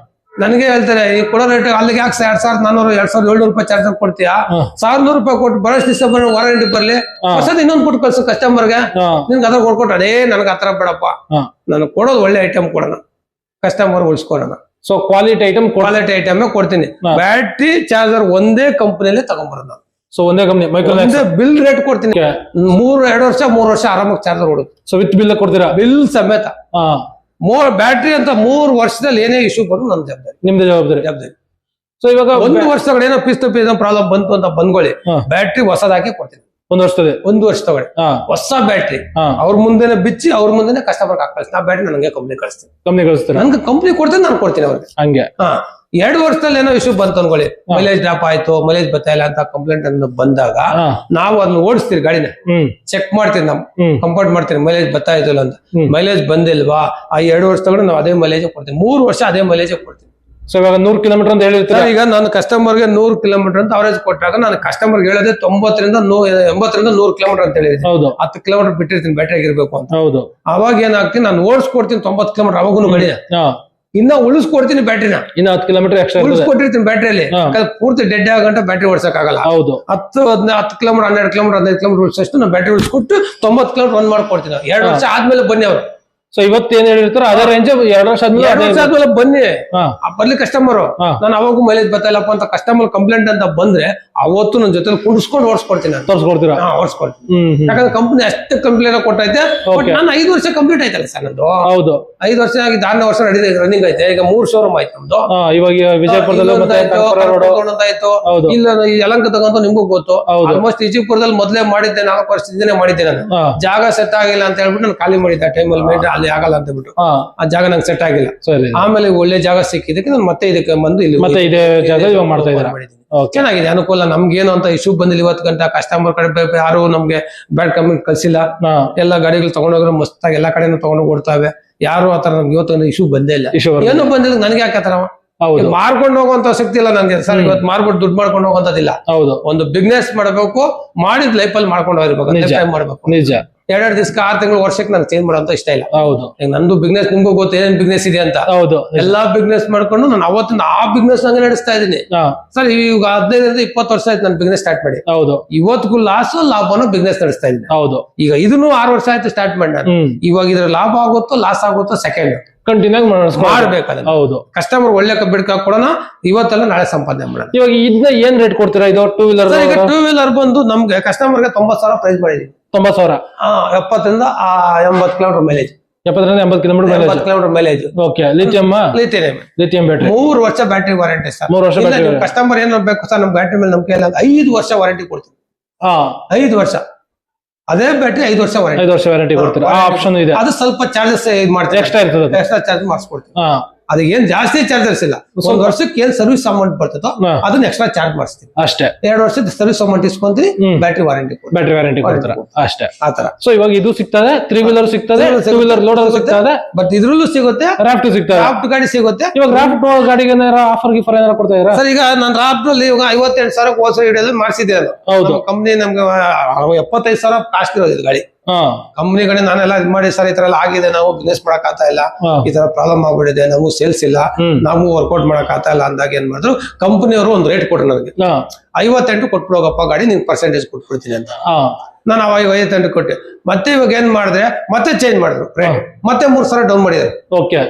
[SPEAKER 1] ನನಗೆ ಹೇಳ್ತಾರೆ ಈ ಕೊಡೋ ರೇಟ್ ಅಲ್ಲಿಗೆ ಯಾಕೆ 2,400, 2,700 ರೂಪಾಯಿ ಚಾರ್ಜರ್ ಕೊಡ್ತೀಯಾ? 1,100 ರೂಪಾಯಿ ಕೊಟ್ಟು ಬರೋಷ್ಟು ದಿವಸ ವಾರಂಟಿ ಬರ್ಲಿ, ಹೊಸದ್ ಇನ್ನೊಂದು ಕೊಟ್ಟು ಕಳ್ಸು ಕಸ್ಟಮರ್ಗೆ. ನಿನ್ಗೆ ಅದ್ರ ಕೊಟ್ಕೊಟ್ಟು ಅದೇ ನನಗೆ ಆತರ ಬೇಡಪ್ಪ, ನನಗೆ ಕೊಡೋದು ಒಳ್ಳೆ ಐಟಮ್ ಕೊಡೋಣ, ಕಸ್ಟಮರ್ ಉಳಿಸ್ಕೊಡೋಣ.
[SPEAKER 2] ಸೊ ಕ್ವಾಲಿಟಿ
[SPEAKER 1] ಐಟಮ್ ಕೊಡ್ತೀನಿ. ಬ್ಯಾಟ್ರಿ ಚಾರ್ಜರ್ ಒಂದೇ ಕಂಪನಿಯಲ್ಲೇ ತಗೊಂಡ್ಬರೋದು ನಾನು.
[SPEAKER 2] ಸೊ ಒಂದೇ ಕಂಪನಿ
[SPEAKER 1] ಬಿಲ್ ರೇಟ್ ಕೊಡ್ತೀನಿ. 2 ವರ್ಷ 3 ವರ್ಷ ಆರಾಮಾಗಿ ಚಾರ್ಜರ್ ಹೊಡುತ್ತೆ.
[SPEAKER 2] ಸೊ ವಿತ್ ಬಿಲ್ ಕೊಡ್ತೀರಾ?
[SPEAKER 1] ಬಿಲ್ ಸಮೇತ. ಬ್ಯಾಟ್ರಿ ಅಂತ 3 ವರ್ಷದಲ್ಲಿ ಏನೇ ಇಶ್ಯೂ ಬಂದು ನನ್ನ ಜವಾಬ್ದಾರಿ, ನಿಮ್ದೇ ಜವಾಬ್ದಾರಿ. ಸೊ ಇವಾಗ 1 ವರ್ಷದೊಳಗೆ ಏನೋ ಪೀಸ್ ಪ್ರಾಬ್ಲಮ್ ಬಂತು ಅಂತ ಬಂದ್ಕೊಳ್ಳಿ, ಬ್ಯಾಟ್ರಿ ಹೊಸದಾಗಿ ಕೊಡ್ತೀನಿ. 1 ವರ್ಷ ತಗೊಳ್ಳಿ ಹೊಸ ಬ್ಯಾಟ್ರಿ ಅವ್ರ ಮುಂದೆನೆ ಬಿಚ್ಚಿ ಅವ್ರ ಮುಂದೆನೆ ಕಸ್ಟಮರ್ ಹಾಕಿ ನಾ ಬ್ಯಾಟ್ರಿ ನನಗೆ ಕಂಪ್ನಿ ಕಳಿಸ್ತೀನಿ. ನನ್ಗೆ ಕಂಪ್ನಿ ಕೊಡ್ತೇನೆ, ನಾನು ಕೊಡ್ತೀನಿ ಅವ್ರಿಗೆ. ಹಂಗೆ 2 ವರ್ಷದಲ್ಲಿ ಏನೋ ಇಶ್ಯೂ ಬಂತು ಅನ್ಕೊಳ್ಳಿ, ಮೈಲೇಜ್ ಡ್ರಾಪ್ ಆಯ್ತು, ಮೈಲೇಜ್ ಬರ್ತಾ ಇಲ್ಲ ಅಂತ ಕಂಪ್ಲೇಂಟ್ ಅನ್ನು ಬಂದಾಗ ನಾವು ಅದನ್ನ ಓಡಿಸ್ತೀವಿ, ಗಾಡಿನ ಚೆಕ್ ಮಾಡ್ತೀವಿ, ನಾವು ಕಂಪೌಂಡ್ ಮಾಡ್ತೀವಿ ಮೈಲೇಜ್ ಬರ್ತಾ ಇದ್ದಿಲ್ಲ ಅಂತ. ಮೈಲೇಜ್ ಬಂದಿಲ್ವಾ, ಆ 2 ವರ್ಷ ತಗೊಂಡು ನಾವು ಅದೇ ಮೈಲೇಜ್ ಕೊಡ್ತೀವಿ. 3 ವರ್ಷ ಅದೇ ಮೈಲೇಜ್ ಕೊಡ್ತೀವಿ.
[SPEAKER 2] ಸೊ ಇವಾಗ 100 ಕಿಲೋಮೀಟರ್ ಅಂತ ಹೇಳಿರ್ತೀರಾ.
[SPEAKER 1] ಈಗ ನಾನು ಕಸ್ಟಮರ್ಗೆ 100 ಕಿಲೋಮೀಟರ್ ಅಂತ ಅವರೇಜ್ ಕೊಟ್ಟಾಗ ನಾನು ಕಸ್ಟಮರ್ಗೆ ಹೇಳೋದೇ 80ರಿಂದ 100 ಕಿಲೋಮೀಟರ್ ಅಂತ ಹೇಳಿದ್ದೀನಿ. 10 ಕಿಲೋಮೀಟರ್ ಬಿಟ್ಟಿರ್ತೀನಿ ಬ್ಯಾಟ್ರಿ ಆಗಿರ್ಬೇಕು ಅಂತ. ಅವಾಗ ಏನಾಗ್ತೀನಿ, ನಾನು ಓಡಿಸ್ಕೊಡ್ತೀನಿ 90 ಕಿಲೋಮೀಟರ್ ಅವಾಗೂ ಗಾಡಿ. ಇನ್ನ ಉಳಿಸ್ಕೊಡ್ತೀನಿ ಬ್ಯಾಟ್ರಿನ,
[SPEAKER 2] ಇನ್ನ 10 ಕಿಲೋಮೀಟರ್ ಎಕ್ಸ್ಟ್ರಾ
[SPEAKER 1] ಉಳಿಸ್ಕೊಟ್ಟಿರ್ತೀನಿ ಬ್ಯಾಟ್ರಿಯಲ್ಲಿ. ಪೂರ್ತಿ ಡೆಡ್ ಆಗಂಟ ಬ್ಯಾಟ್ರಿ ಓಡಿಸಕ್ಕಾಗಲ್ಲ.
[SPEAKER 2] ಹೌದು,
[SPEAKER 1] 10 ಕಿಲೋಮೀಟರ್ 12 ಕಿಲೋಮೀಟರ್ 15 ಕಿಲೋಮೀಟರ್ ಉಳಿಸಷ್ಟು ನಾನು ಬ್ಯಾಟ್ರಿ ಉಳಿಸ್ಕೊಟ್ಟು 90 ಕಿಲೋಮೀಟರ್ ರನ್ ಮಾಡ್ಕೊಡ್ತೀನಿ. 2 ವರ್ಷ ಆದ್ಮೇಲೆ ಬನ್ನಿ ಅವರು.
[SPEAKER 2] ಸೊ ಇವತ್ತು ಏನ್ ಹೇಳಿರ್ತಾರೋ ಅದೇ ರೇಂಜ್ 2 ವರ್ಷ
[SPEAKER 1] ಆದ್ಮೇಲೆ ಬನ್ನಿ, ಬರ್ಲಿ ಕಸ್ಟಮರ್. ನಾನು ಅವಾಗೂ ಮೈಲೇಜ್ ಬರ್ತಾ ಇಲ್ಲಪ್ಪ ಅಂತ ಕಸ್ಟಮರ್ ಕಂಪ್ಲೇಂಟ್ ಅಂತ ಬಂದ್ರೆ ಅವತ್ತು ನನ್ನ ಜೊತೆ ಕುಂಡಿಸ್ಕೊಂಡು ಓಡಿಸ್ಕೊಡ್ತೀನಿ,
[SPEAKER 2] ತೋರಿಸ್ಕೊಡ್ತೀರಾ?
[SPEAKER 1] ಓಡಿಸ್ಕೊಡ್ತೀನಿ. ಯಾಕಂದ್ರೆ ಕಂಪ್ನಿ ಅಷ್ಟು ಕಂಪ್ಲೇಂಟ್ ಕೊಟ್ಟೈತೆ. ನಾನು 5 ವರ್ಷ ಕಂಪ್ಲೀಟ್ ಆಯ್ತಲ್ಲ ಸರ್ ನಂದು.
[SPEAKER 2] ಹೌದು, 5
[SPEAKER 1] ವರ್ಷ ಆಗಿದೆ, 6ನೇ ವರ್ಷ ರನ್ನಿಂಗ್ ಐತೆ. ಈಗ 3 ಶೋರೂಮ್ ಆಯ್ತು ನಮ್ದು.
[SPEAKER 2] ಇವಾಗ ವಿಜಯಪುರದಲ್ಲಿ
[SPEAKER 1] ಇಲ್ಲ ಯಲಂಕ ತಗೊಂಡು ನಿಮ್ಗೂ ಗೊತ್ತು. ಆಲ್ಮೋಸ್ಟ್ ವಿಜಯಪುರದಲ್ಲಿ ಮೊದಲೇ ಮಾಡಿದ್ದೆ, 4 ವರ್ಷದಿಂದನೇ ಮಾಡಿದ್ದೆ ನಾನು. ಜಾಗ ಸೆಟ್ ಆಗಿಲ್ಲ ಅಂತ ಹೇಳ್ಬಿಟ್ಟು ನಾನು ಖಾಲಿ ಮಾಡಿದ್ದೆ ಟೈಮಲ್ಲಿ. ಅಲ್ಲಿ ಆಗಲ್ಲ ಅಂತ ಬಿಟ್ಟು ಆ ಜಾಗ ನಂಗೆ ಸೆಟ್ ಆಗಿಲ್ಲ. ಆಮೇಲೆ ಒಳ್ಳೆ ಜಾಗ ಸಿಕ್ಕಿದ್ದಕ್ಕೆ ನಾನು ಮತ್ತೆ ಇದಕ್ಕೆ ಬಂದು ಇಲ್ಲಿ
[SPEAKER 2] ಮತ್ತೆ ಇದೇ ಜಾಗ ಇವಾಗ ಮಾಡ್ತಾ ಇದ್ದೀನಿ.
[SPEAKER 1] ಚೆನ್ನಾಗಿದೆ, ಅನುಕೂಲ. ನಮ್ಗೇನು ಅಂತ ಇಶ್ಯೂ ಬಂದಿಲ್ಲ ಇವತ್ತು ಗಂಟ. ಕಸ್ಟಮರ್ ಕಡೆ ಯಾರು ನಮ್ಗೆ ಬ್ಯಾಡ್ ಕಮೆಂಟ್ ಕಳ್ಸಿಲ್ಲ. ಎಲ್ಲಾ ಗಾಡಿಗಳು ತಗೊಂಡೋಗ್ರೆ ಮಸ್ತಾಗಿ ಎಲ್ಲಾ ಕಡೆನೂ ತಗೊಂಡೋಗಿ ಕೊಡ್ತಾವೆ. ಯಾರು ಆತರ ನಮ್ಗೆ ಇವತ್ತು ಇಶ್ಯೂ ಬಂದೇ ಇಲ್ಲ. ಏನೋ ಬಂದಿಲ್ಲ ನನಗೆ ಯಾಕೆ ಆತರ ಮಾರ್ಕೊಂಡು ಹೋಗುವಂತ ಶಕ್ತಿ ಇಲ್ಲ ನನ್ಗೆ ಸರ್. ಇವತ್ತು ಮಾರ್ಬಿಟ್ಟು ದುಡ್ಡು ಮಾಡ್ಕೊಂಡು ಹೋಗುವಂತದಿಲ್ಲ. ಒಂದು ಬಿಸ್ನೆಸ್ ಮಾಡಬೇಕು, ಮಾಡಿದ್ ಲೈಫ್ ಅಲ್ಲಿ ಮಾಡ್ಕೊಂಡು ಹೋಗಿರ್ಬೇಕು, ಮಾಡ್ಬೇಕು. ನಿಜ. 2 ದಿವಸಕ್ಕೆ 6 ತಿಂಗಳು ವರ್ಷಕ್ಕೆ ನಾನು ಚೇಂಜ್ ಮಾಡೋಂತ ಇಷ್ಟ ಇಲ್ಲ. ಹೌದು, ನಂದು ಬಿಸ್ನೆಸ್ ನಿಮ್ಗೂ ಗೊತ್ತು ಏನೇನ್ ಬಿಸ್ನೆಸ್ ಇದೆ ಅಂತ. ಹೌದು, ಎಲ್ಲಾ ಬಿಸ್ನೆಸ್ ಮಾಡ್ಕೊಂಡು ನಾನು ಅವತ್ತಿಂದ ಆ ಬಿಸ್ನೆಸ್ ನಂಗೆ ನಡೆಸ್ತಾ ಇದ್ದೀನಿ ಸರ್. ಈಗ 15-20 ವರ್ಷ ಆಯ್ತು ನಾನು ಬಿಸ್ನೆಸ್ ಸ್ಟಾರ್ಟ್ ಮಾಡಿ. ಹೌದು, ಇವತ್ತಿಗೂ ಲಾಭನೂ ಬಿಸ್ನೆಸ್ ನಡೆಸ್ತಾ ಇದ್ದೀನಿ. ಹೌದು, ಈಗ ಇದನ್ನು 6 ವರ್ಷ ಆಯ್ತು ಸ್ಟಾರ್ಟ್ ಮಾಡಿ ನಾನು. ಇವಾಗ ಇದ್ರ ಲಾಭ ಆಗುತ್ತೋ ಲಾಸ್ ಆಗುತ್ತೋ ಸೆಕೆಂಡ್ ಕಂಟಿನ್ಯೂ ಮಾಡ್ಬೇಕಾದ್ರೆ. ಹೌದು, ಕಸ್ಟಮರ್ ಒಳ್ಳೆ ಬಿಡ್ಕ ಕೊಡೋಣ, ಇವತ್ತೆಲ್ಲ ನಾಳೆ ಸಂಪಾದನೆ ಮಾಡೋಣ. ಇವಾಗ ಇದನ್ನ ಏನ್ ರೇಟ್ ಕೊಡ್ತೀರಾ? ಇದು 2 ವೀಲರ್. ಈಗ 2 ವೀಲರ್ ಬಂದು ನಮ್ಗೆ ಕಸ್ಟಮರ್ಗೆ 90,000 ಪ್ರೈಸ್ ಮಾಡಿದೀವಿ. 90,000. 70ರಿಂದ 80 ಕಿಲೋಮೀಟರ್ ಮೈಲೇಜ್. 70ರಿಂದ 80 kilometre mileage. Okay, lithium battery. 3 ವರ್ಷ ಬ್ಯಾಟ್ರಿ ವಾರಂಟಿ ಸರ್. 3 ವರ್ಷ ಕಸ್ಟಮರ್ ಏನ್ ಬೇಕು ಸರ್, ನಮ್ ಬ್ಯಾಟ್ರಿ ಮೇಲೆ ನಮ್ಗೆ 5 ವರ್ಷ ವಾರಂಟಿ ಕೊಡ್ತೀವಿ. 5 ವರ್ಷ ಅದೇ ಬ್ಯಾಟ್ರಿ 5 ವರ್ಷ ವಾರಂಟಿ ಕೊಡ್ತೀರಾ? ಆ ಆಪ್ಷನ್ ಇದೆ. ಅದು ಸ್ವಲ್ಪ ಚಾರ್ಜಸ್ ಮಾಡ್ತೀವಿ, ಎಕ್ಸ್ಟ್ರಾ ಇರ್ತದೆ, ಎಕ್ಸ್ಟ್ರಾ ಚಾರ್ಜ್ ಮಾಡಿಸ್ಕೊಡ್ತೀವಿ. ಅದಕ್ಕೇನ್ ಜಾಸ್ತಿ ಚಾರ್ಜಸ್ ಇಲ್ಲ. 1 ವರ್ಷಕ್ಕೆ ಏನ್ ಸರ್ವಿಸ್ ಅಮೌಂಟ್ ಬರ್ತದೋ ಅದನ್ನ ಎಕ್ಸ್ಟ್ರಾ ಚಾರ್ಜ್ ಮಾಡಿಸ್ತೀವಿ ಅಷ್ಟೇ. 2 ವರ್ಷದ ಸರ್ವಿಸ್ ಅಮೌಂಟ್ ಇಸ್ಕೊಂತೀವಿ, ಬ್ಯಾಟ್ರಿ ವಾರಂಟಿ ಕೊಡ್ತೀರಾ ಅಷ್ಟೇ. ಆತರ. ಸೊ ಇವಾಗ ಇದು ಸಿಗ್ತದೆ, 3 ವೀಲರ್ ಸಿಗ್ತದೆ, 2 ವೀಲರ್ ಲೋಡರ್ ಸಿಗ್ತದೆ, ಬಟ್ ಇದ್ರಲ್ಲೂ ಸಿಗುತ್ತೆ, ರಾಫ್ಟ್ ಸಿಗ್ತದೆ, ರಾಫ್ಟ್ ಗಾಡಿ ಸಿಗುತ್ತೆ. ಇವಾಗ ರಾಫ್ಟ್ ಗಾಡಿಗೆ ಆಫರ್ ಗಿಫರ್ ಏನಾರ ಕೊಡ್ತಾ ಇದ್ದೀರಾ ಸರ್? ಈಗ ನಾನು ರಾಫ್ಟ್ ಅಲ್ಲಿ ಇವಾಗ 58,000 ಹೋಲ್ಸೇಲ್ ಹಿಡಿಯೋದು ಮಾಡಿಸಿದ್ದೆ. ಹೌದು, ಕಂಪ್ನಿ ನಮ್ಗೆ 75,000 ಕಾಸ್ಟ್ ಇರೋದು ಗಾಡಿ. ಕಂಪ್ನಿ ಕಡೆ ನಾನೆಲ್ಲ ಇದ್ ಮಾಡಿ ಸರ್, ಈ ತರ ಎಲ್ಲ ಆಗಿದೆ, ನಾವು ಬಿಸ್ನೆಸ್ ಮಾಡಕ್ ಆಗ್ತಾ ಇಲ್ಲ, ಈ ತರ ಪ್ರಾಬ್ಲಮ್ ಆಗ್ಬಿಟ್ಟಿದೆ, ನಾವು ಸೇಲ್ಸ್ ಇಲ್ಲ, ನಾವು ವರ್ಕೌಟ್ ಮಾಡಕ್ ಆಗ್ತಾ ಇಲ್ಲ ಅಂದಾಗ ಏನ್ ಮಾಡಿದ್ರು, ಕಂಪನಿಯವರು ಒಂದು ರೇಟ್ ಕೊಟ್ಟರು ನನಗೆ. 58 ಕೊಟ್ಬಿಡೋಗಪ್ಪ ಗಾಡಿ, ನಿನ್ ಪರ್ಸೆಂಟೇಜ್ ಕೊಟ್ಬಿಡ್ತೀನಿ ಅಂತ. ನಾನು ಅವಾಗ 58 ಕೊಟ್ಟೆ. ಮತ್ತೆ ಇವಾಗ ಏನ್ ಮಾಡಿದ್ರೆ ಮತ್ತೆ ಚೇಂಜ್ ಮಾಡಿದ್ರು ರೇಟ್, ಮತ್ತೆ 3,000 ಡೌನ್ ಮಾಡಿದ್ರು. ಓಕೆ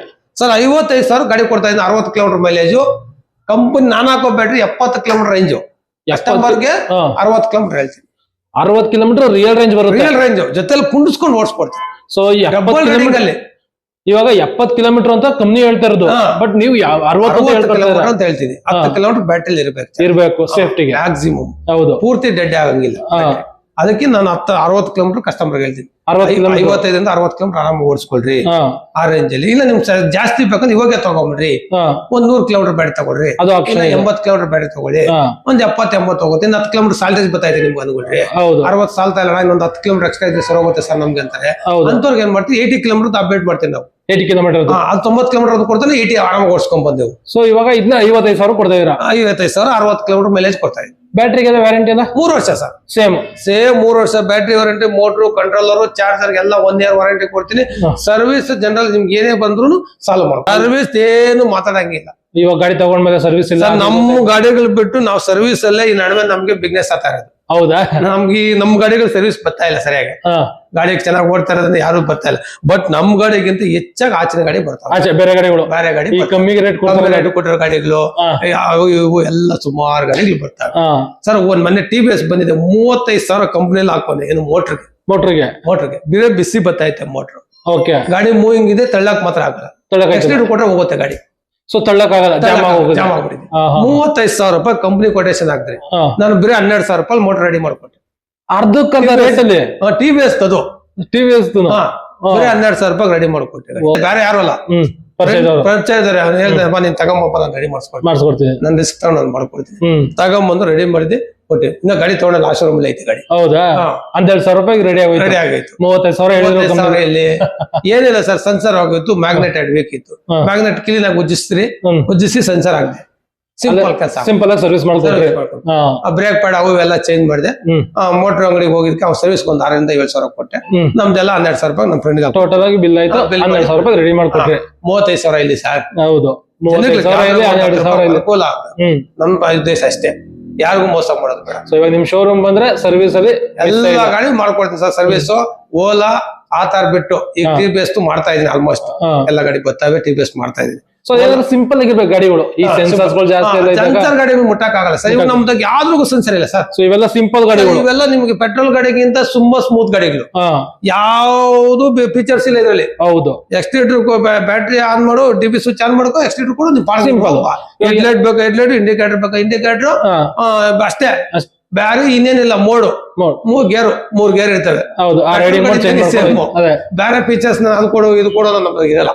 [SPEAKER 1] ಸರ್, 55,000 ಗಾಡಿ ಕೊಡ್ತಾ ಇದ್ದೀನಿ, 60 ಕಿಲೋಮೀಟರ್ ಮೈಲೇಜು. ಕಂಪನಿ ನಾನು ಹಾಕೋ ಬ್ಯಾಟ್ರಿ 70 ಕಿಲೋಮೀಟರ್ ರೇಂಜು, ಕಸ್ಟಮರ್ಗೆ 60 ಕಿಲೋಮೀಟರ್ ಹೇಳ್ತೀನಿ. 60 ಕಿಲೋಮೀಟರ್ ರಿಯಲ್ ರೇಂಜ್ ಬರುತ್ತೆ. ರಿಯಲ್ ರೇಂಜ್ ಜೊತೆಲಿ ಕುಂಡಿಸ್ಕೊಂಡು ಓಡಿಸ್ಕೊಡ್ತೀವಿ. ಸೊ ಇವಾಗ 70 ಕಿಲೋಮೀಟರ್ ಅಂತ ಕಂಪ್ನಿ ಹೇಳ್ತಾ ಇರೋದು, ಬಟ್ ನೀವು 60 ಅಂತ ಹೇಳ್ತೀನಿ. 10 ಕಿಲೋಮೀಟರ್ ಬ್ಯಾಟ್ರಿ ಇರಬೇಕು ಸೇಫ್ಟಿಗೆ ಮ್ಯಾಕ್ಸಿಮಮ್. ಹೌದು, ಪೂರ್ತಿ ಡೆಡ್ ಆಗಂಗಿಲ್ಲ. ಅದಕ್ಕೆ ನಾನು 60 ಕಿಲೋಮೀಟರ್ ಕಸ್ಟಮರ್ ಹೇಳ್ತೀನಿ. 55ರಿಂದ 60 ಕಿಲೋಮೀಟರ್ ಆರಾಮ ಓಡಿಸ್ಕೊಳ್ರಿ ಆ ರೇಂಜ್ ಅಲ್ಲಿ. ಇಲ್ಲ ನಿಮ್ ಜಾಸ್ತಿ ಬೇಕಂದ್ರೆ ಇವಾಗೆ ತಗೊಂಡ್ರಿ, 100 ಕಿಲೋಮೀಟರ್ ಬ್ಯಾಟ್ರಿ ತಗೊಳ್ರಿ, 80 ಕಿಲೋಮೀಟರ್ ಬ್ಯಾಟ್ರಿ ತಗೊಳ್ಳಿ, 70-80 ತಗೋತಿ, 10 ಕಿಲೋಮೀಟರ್ ಸಾಲ್ಟೇಜ್ ಬರ್ತೈತೆ ನಿಮ್ಗೆ ಅನ್ಕೊಳ್ರಿ. 60 ಸಾಲ್ತಾ ಇಲ್ಲ, ಇನ್ನೊಂದು 10 ಕಿಲೋಮೀಟರ್ ಎಕ್ಸ್ಟ್ರಾ ಇದ್ರೆ ಸರ್ ಹೋಗುತ್ತೆ ಸರ್ ನಮ್ಗೆ ಅಂತಾರೆ. ಅಂತವ್ರಿಗೆ ಏನ್ ಮಾಡ್ತೀವಿ, 80 ಕಿಲೋಮೀಟರ್ ಅಪ್ಡೇಟ್ ಮಾಡ್ತೀವಿ ನಾವು. 80 ಕಿಲೋಮೀಟರ್ ಅದು 90 ಕಿಲೋಮೀಟರ್ ಕೊಡ್ತಾನೆ, 80 ಆರಾಮ ಓಡಿಸ್ಕೊಂಡ್ ಬಂದೆವು. ಸೊ ಇವಾಗ ಇದನ್ನ 55,000 ಕೊಡ್ತಾ ಇದ್ದೀರಾ? 55,000, 60 ಕಿಲೋಮೀಟರ್ ಮೈಲೇಜ್ ಕೊಡ್ತಾ ಇದ್ದೀವಿ. ಬ್ಯಾಟ್ರಿಗೆ ವ್ಯಾರಂಟಿ ಅಲ್ಲ 3 ವರ್ಷ ಸರ್. ಸೇಮ್ 3 ವರ್ಷ battery warranty, motor, controller, charger ಎಲ್ಲ 1 ಇಯರ್ ವಾರಂಟಿ ಕೊಡ್ತೀನಿ. ಸರ್ವಿಸ್ ಜನರಲ್ ನಿಮ್ಗೆ ಏನೇ ಬಂದ್ರು ಸಾಲ್ವ್ ಮಾಡ್ತೀವಿ. ಸರ್ವಿಸ್ ಏನು ಮಾತಾಡಂಗಿಲ್ಲ. ಇವಾಗ ಗಾಡಿ ತಗೊಂಡ್ಮೇಲೆ ಸರ್ವಿಸ್ ಇಲ್ಲ. ನಮ್ಮ ಗಾಡಿಗಳು ಬಿಟ್ಟು ನಾವು ಸರ್ವಿಸ್ ಅಲ್ಲೇ ಈ ನಡುವೆ ನಮ್ಗೆ ಬಿಸ್ನೆಸ್ ಆಗ್ತಾ ಇರೋದು. ಹೌದಾ? ನಮ್ಗೆ ನಮ್ ಗಾಡಿಗಳು ಸರ್ವಿಸ್ ಬರ್ತಾ ಇಲ್ಲ ಸರಿಯಾಗಿ. ಗಾಡಿ ಚೆನ್ನಾಗಿ ಓಡ್ತಾ ಇರೋದ್ರಿಂದ ಯಾರು ಬರ್ತಾ ಇಲ್ಲ. ಬಟ್ ನಮ್ ಗಾಡಿಗಿಂತ ಹೆಚ್ಚಾಗಿ ಆಚಿನ ಗಾಡಿ ಬರ್ತಾವೆ. ಬೇರೆ ಗಾಡಿ ಕಮ್ಮಿ ರೇಟ್ ಕೊಟ್ಟಿರೋ ಗಾಡಿಗಳು ಇವು ಎಲ್ಲ ಸುಮಾರು ಗಾಡಿಗಳು ಬರ್ತವೆ ಸರ್. ಒಂದ್ ಮೊನ್ನೆ TVS ಬಂದಿದೆ, 35,000 ಕಂಪ್ನಿಯಲ್ಲಿ ಹಾಕೊಂಡೆ. ಏನು ಮೋಟ್ರಿಗೆ ಬೇರೆ ಬಿಸಿ ಬರ್ತೈತೆ ಮೋಟ್ರು. ಓಕೆ, ಗಾಡಿ ಮೂವಿಂಗ್ ಇದೆ, ತಳ್ಳಕ್ ಮಾತ್ರ ಆಗಲ್ಲ. ಎಕ್ಸ್ಟೆಂಡ್ ಕೊಟ್ರೆ ಹೋಗುತ್ತೆ ಗಾಡಿ. ಸೊ ತಳ್ಳಕ್ ಆಗಲ್ಲ, ಜಾಮ್ ಆಗ್ಬಿಟ್ಟಿದೆ. 35,000 ರೂಪಾಯಿ ಕಂಪ್ನಿ ಕೊಟೇಶನ್ ಹಾಕ್ತಾರೆ. ನಾನು ಬೇರೆ 12,000 ರೂಪಾಯಿ ಮೋಟರ್ ರೆಡಿ ಮಾಡ್ಕೊಟ್ಟೆ. ಅರ್ಧಕ್ಕರ್ಧ ರೇಟ್ ಅಲ್ಲಿ TVS ಅದು TVS ಬೇರೆ 12,000 ರೂಪಾಯಿ ರೆಡಿ ಮಾಡ್ಕೊಟ್ಟೆ. ಬೇರೆ ಯಾರು ಅಲ್ಲ, ಪರಿಚಯ ಇದಾರೆ. ಅವ್ನು ಹೇಳ್ದೆ, ನೀನ್ ತಗೊಂಬಪ್ಪ, ನಾನು ರೆಡಿ ಮಾಡಿಸ್ಕೊಡ್ತೀನಿ, ನಾನು ರಿಸ್ಕ್ ತಗೊಂಡು ನಾನು ಮಾಡ್ಕೊಡ್ತೀನಿ. ತಗೊಂಬಂದು ರೆಡಿ ಮಾಡಿದ್ದೆ, ಕೊಟ್ಟೆ. ಇನ್ನ ಗಾಡಿ ತಗೊಂಡ ಲಾಸ್ಟ್ ರೂಮ್ ಐತಿ ಗಾಡಿ. ಹೌದಾ? 12,000 ರೂಪಾಯಿ ರೆಡಿ ಆಗೈತು. 35,000 ಇಲ್ಲಿ ಏನಿಲ್ಲ ಸರ್, ಸೆನ್ಸರ್ ಆಗೋಯ್ತು, ಮ್ಯಾಗ್ನೆಟ್ ಬೇಕಿತ್ತು. ಮ್ಯಾಗ್ನೆಟ್ ಕ್ಲೀನ್ ಆಗಿ ಉಜ್ಜಿಸಿ ಸೆನ್ಸರ್ ಆಗಿದೆ. ಸಿಂಪಲ್ ಕೆಲಸ.
[SPEAKER 2] ಸಿಂಪಲ್ ಆಗಿ ಸರ್ವಿಸ್ ಮಾಡ್ಕೊಡ್ರಿ. ಹಾ
[SPEAKER 1] ಬ್ರೇಕ್ ಪ್ಯಾಡ್ ಅವು ಎಲ್ಲ ಚೇಂಜ್ ಮಾಡಿದೆ. ಮೋಟರ್ ಅಂಗಡಿಗೆ ಹೋಗಿದ್ಕೆ ಅವ್ನು ಸರ್ವಿಸ್ ಒಂದು 6 ರಿಂದ 7 ಸಾವಿರ ಕೊಟ್ಟೆ. ನಮ್ದೆಲ್ಲ 12,000 ರೂಪಾಯಿ ನಮ್ಮ ಫ್ರೆಂಡ್ಗೆ
[SPEAKER 2] ಟೋಟಲ್ ಆಗಿ ಬಿಲ್ ಆಯ್ತು. 12,000 ರೂಪಾಯಿ ರೆಡಿ ಮಾಡ್ಕೊಟ್ರಿ.
[SPEAKER 1] 35,000 ಇಲ್ಲಿ ಸರ್.
[SPEAKER 2] ಹೌದು 35,000 ಇಲ್ಲಿ 12,000 ಇಲ್ಲಿ.
[SPEAKER 1] ಅನುಕೂಲ. ನಮ್ಮ ಉದ್ದೇಶ ಅಷ್ಟೇ, ಯಾರಿಗೂ ಮೋಸ ಮಾಡೋದು ಬೇಡ.
[SPEAKER 2] ಸೊ ಇವಾಗ ನಿಮ್ ಶೋರೂಮ್ ಬಂದ್ರೆ ಸರ್ವಿಸ್ ಅಲ್ಲಿ
[SPEAKER 1] ಎಲ್ಲ ಗಾಡಿ ಮಾಡ್ಕೊಡ್ತೀನಿ ಸರ್. ಸರ್ವಿಸ್ ಓಲಾ ಆಧಾರ್ ಬಿಟ್ಟು ಈಗ ಟಿ ಬಿ ಎಸ್ ಮಾಡ್ತಾ ಇದೀನಿ. ಆಲ್ಮೋಸ್ಟ್ ಎಲ್ಲ ಗಾಡಿ ಗೊತ್ತಾವೆ, ಟಿ ಬಿ ಎಸ್ ಮಾಡ್ತಾ ಇದೀನಿ.
[SPEAKER 2] ಸೊ ಏನಾದ್ರು ಸಿಂಪಲ್ ಆಗಿರ್ಬೇಕು ಗಾಡಿಗಳು. ಈ ಸೆನ್ಸರ್ಸ್ ಗಳು ಜಾಸ್ತಿ ಎಲ್ಲ ಇದ್ದಾಗ
[SPEAKER 1] ಸೆನ್ಸರ್ ಗಾಡಿ ಮುಟ್ಟಕ್ ಆಗಲ್ಲ ಸರ್. ಇವಾಗ ನಮ್ದಾಗ ಯಾವ್ದ್ರಿಗೂ ಸೆನ್ಸರ್ ಇಲ್ಲ ಸರ್.
[SPEAKER 2] ಸೊ ಇವೆಲ್ಲ ಸಿಂಪಲ್ ಗಾಡಿಗಳು.
[SPEAKER 1] ಇವೆಲ್ಲ ನಿಮ್ಗೆ ಪೆಟ್ರೋಲ್ ಗಾಡಿಗಿಂತ ತುಂಬಾ ಸ್ಮೂತ್ ಗಾಡಿಗಳು. ಯಾವ್ದು ಫೀಚರ್ಸ್ ಇಲ್ಲ ಇದರಲ್ಲಿ.
[SPEAKER 2] ಹೌದು.
[SPEAKER 1] ಎಕ್ಸ್ಟೀರಿಯರ್ ಬ್ಯಾಟ್ರಿ ಆನ್ ಮಾಡು, ಡಿಬಿ ಸ್ವಿಚ್ ಆನ್ ಮಾಡ್ಕೋ, ಎಕ್ಸ್ಟೀರಿಯರ್ ಕೂಡ ನೀವು
[SPEAKER 2] ಸಿಂಪಲ್.
[SPEAKER 1] ಹೆಡ್ಲೈಟ್ ಬೇಕು ಹೆಡ್ಲೈಟ್, ಇಂಡಿಕೇಟರ್ ಬೇಕು ಇಂಡಿಕೇಟರ್, ಅಷ್ಟೇ. ಬೇರೆ ಇನ್ನೇನಿಲ್ಲ. ಮೂರು ಗೇರ್ ಇರ್ತವೆ.
[SPEAKER 2] ಹೌದು.
[SPEAKER 1] ಬೇರೆ ಫೀಚರ್ಸ್ ಅದು ಕೊಡು ಇದು ಕೊಡೋದು ನಮ್ಗೆ ಇದೆಲ್ಲ.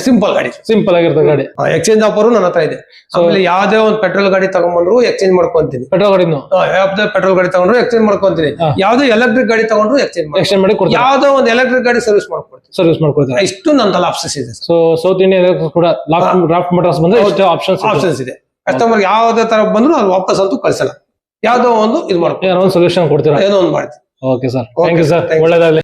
[SPEAKER 1] ಸಿಂಪಲ್ ಗಾಡಿ,
[SPEAKER 2] ಸಿಂಪಲ್ ಆಗಿರ್ತದೆ ಗಾಡಿ.
[SPEAKER 1] ಎಕ್ಸ್ಚೇಂಜ್ ಆಫರ್ ನನ್ನ ಹತ್ರ ಇದೆ. ಆಮೇಲೆ ಯಾವ್ದೇ ಒಂದು ಪೆಟ್ರೋಲ್ ಗಾಡಿ ತಗೊಂಡ್ಬಂದ್ರು ಎಕ್ಸ್ಚೇಂಜ್ ಮಾಡ್ಕೊಂತೀನಿ.
[SPEAKER 2] ಪೆಟ್ರೋಲ್ ಗಾಡಿನು
[SPEAKER 1] ಯಾವ್ದೇ ಪೆಟ್ರೋಲ್ ಗಾಡಿ ತಗೊಂಡ್ರು ಎಕ್ಸ್ಚೇಂಜ್ ಮಾಡ್ಕೊಂತೀನಿ. ಯಾವ್ದೇ ಎಲೆಕ್ಟ್ರಿಕ್ ಗಾಡಿ ತಗೊಂಡ್ರು ಎಕ್ಸ್ಚೇಂಜ್ ಮಾಡಿ ಕೊಡ್ತೀನಿ. ಯಾವ್ದೋ ಒಂದು ಎಲೆಕ್ಟ್ರಿಕ್ ಗಾಡಿ ಸರ್ವಿಸ್ ಮಾಡ್ಕೊಡ್ತೀನಿ. ಇಷ್ಟು ನಂದಲ್ಲ ಆಪ್ಷನ್ಸ್ ಇದೆ.
[SPEAKER 2] ಸೊ ಸೌತ್ ಇಂಡಿಯನ್ ಕೂಡ ಡ್ರಾಫ್ಟ್ ಮೋಟಾರ್ಸ್ ಬಂದ್ರೆ ಇಷ್ಟು ಆಪ್ಷನ್ಸ್ ಇದೆ.
[SPEAKER 1] ಕಸ್ಟಮರ್ ಯಾವ್ದೇ ತರ ಬಂದ್ರು ಅದು ವಾಪಸ್ ಅಂತೂ ಕಳ್ಸಲ್ಲ. ಯಾವ್ದೋ ಒಂದು ಇದು ಮಾಡ್ಕೊಂಡು
[SPEAKER 2] ಏನೋ ಒಂದು ಸೊಲ್ಯೂಷನ್ ಕೊಡ್ತೀರಾ,
[SPEAKER 1] ಏನೋ ಒಂದು ಮಾಡ್ತೀವಿ.
[SPEAKER 2] Okay sir, thank you sir, ಒಳ್ಳೆದಾಗಲಿ.